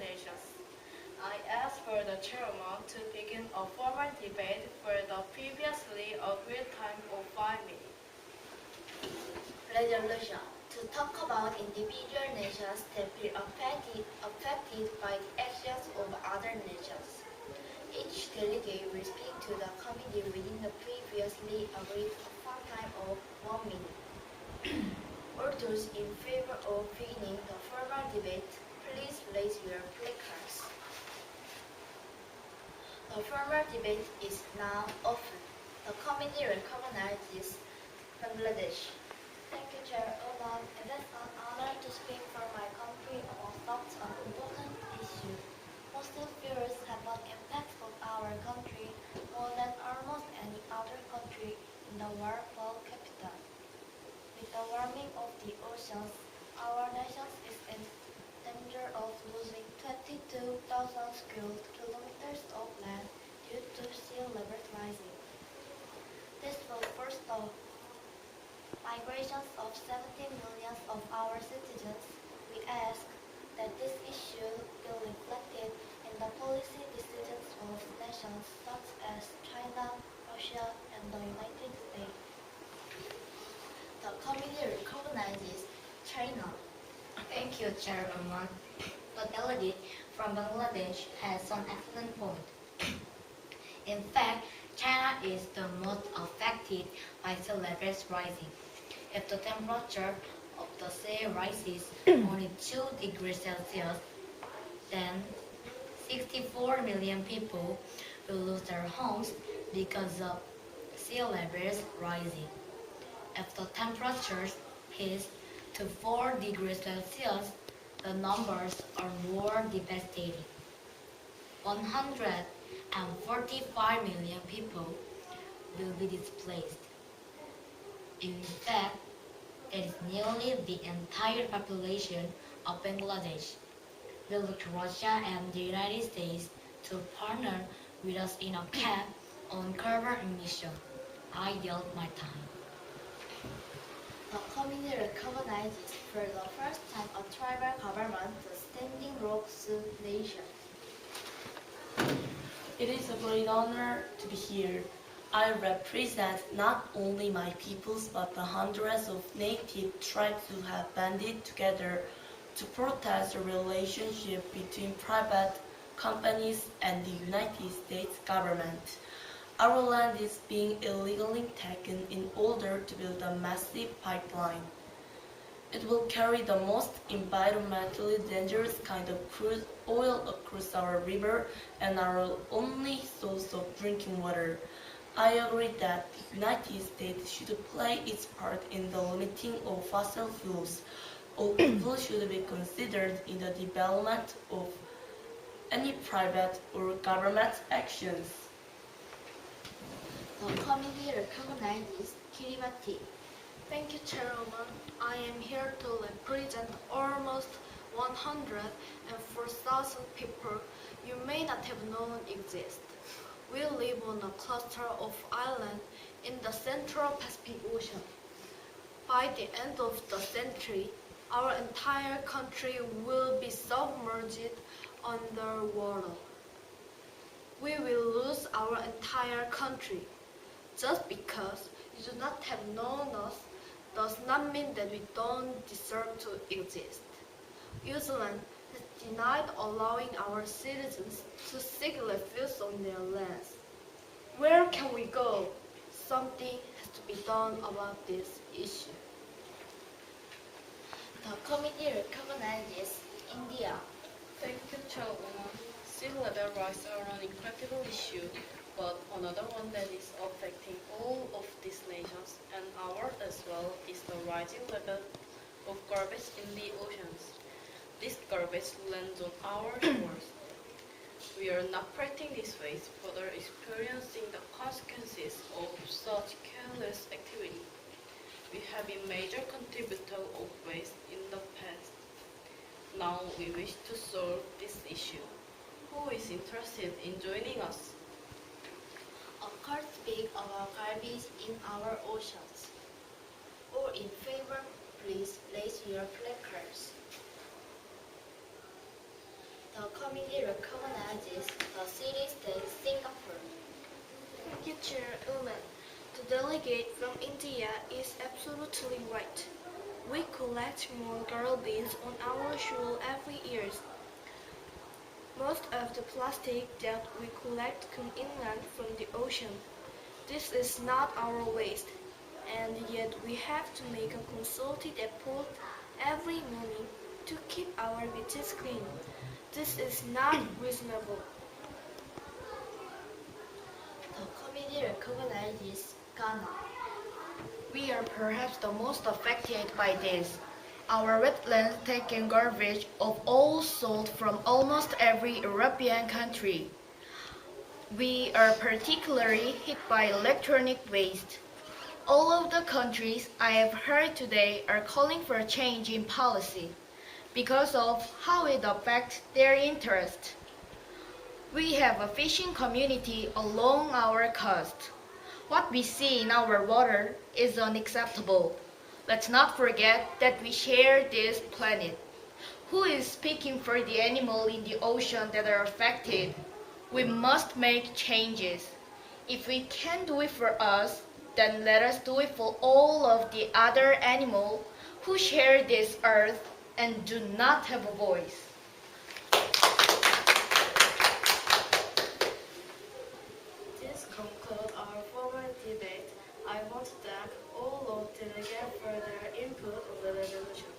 nations. I ask for the chairman to begin a formal debate for the previously agreed time of 5 minutes. Resolution to talk about individual nations that feel affected by the actions of other nations. Each delegate will speak to the committee within the previously agreed time of 1 minute. All those in favor of beginning the formal debate, please raise your placards. The formal debate is now open. The committee recognizes Bangladesh. Thank you, Chair Oman. It is an honor to speak for my country on such an important issue. Fossil fuels have an impact on our country more than almost any other country in the world per capita. With the warming of the oceans, our nation is in danger of losing 22,000 square kilometers of land due to sea level rising. This will force the migrations of 17 million of our citizens. We ask that this issue be reflected in the policy decisions of nations such as China, Russia, and the United States. The committee recognizes China. Thank you, Chairwoman. The delegate from Bangladesh has an excellent point. In fact, China is the most affected by sea levels rising. If the temperature of the sea rises only 2 degrees Celsius, then 64 million people will lose their homes because of sea levels rising. If the temperature hits to 4 degrees Celsius, the numbers are more devastating. 145 million people will be displaced. In fact, it is nearly the entire population of Bangladesh. We look to Russia and the United States to partner with us in a cap on carbon emission. I yield my time. The committee recognizes for the first time a tribal government, the Standing Rock Sioux Nation. It is a great honor to be here. I represent not only my peoples but the hundreds of native tribes who have banded together to protest the relationship between private companies and the United States government. Our land is being illegally taken in order to build a massive pipeline. It will carry the most environmentally dangerous kind of crude oil across our river and our only source of drinking water. I agree that the United States should play its part in the limiting of fossil fuels. All people should be considered in the development of any private or government actions. The committee recognizes Kiribati. Thank you, Chairwoman. I am here to represent almost 104,000 people you may not have known exist. We live on a cluster of islands in the Central Pacific Ocean. By the end of the century, our entire country will be submerged underwater. We will lose our entire country. Just because you do not have known us does not mean that we don't deserve to exist. New Zealand has denied allowing our citizens to seek refuge on their lands. Where can we go? Something has to be done about this issue. The committee recognizes India. Thank you, Chairwoman. Sea level rise are an incredible issue, but another one that is affecting all of these nations and ours as well is the rising level of garbage in the oceans. This garbage lands on our shores. We are not operating this waste, further experiencing the consequences of such careless activity. We have been major contributor of waste in the past. Now we wish to solve this issue. Who is interested in joining us? A court speak about garbage in our oceans. All in favor, please raise your placards. The committee recognizes the city-state Singapore. Thank you, Chairwoman. The delegate from India is absolutely right. We collect more garbage on our shore every year. Most of the plastic that we collect come inland from the ocean. This is not our waste, and yet we have to make a concerted effort every morning to keep our beaches clean. This is not reasonable. The committee recognizes Ghana. We are perhaps the most affected by this. Our wetlands take in garbage of all sorts from almost every European country. We are particularly hit by electronic waste. All of the countries I have heard today are calling for a change in policy because of how it affects their interest. We have a fishing community along our coast. What we see in our water is unacceptable. Let's not forget that we share this planet. Who is speaking for the animals in the ocean that are affected? We must make changes. If we can do it for us, then let us do it for all of the other animals who share this earth and do not have a voice. This concludes our formal debate. I want to thank all of delegates for their input on the resolution.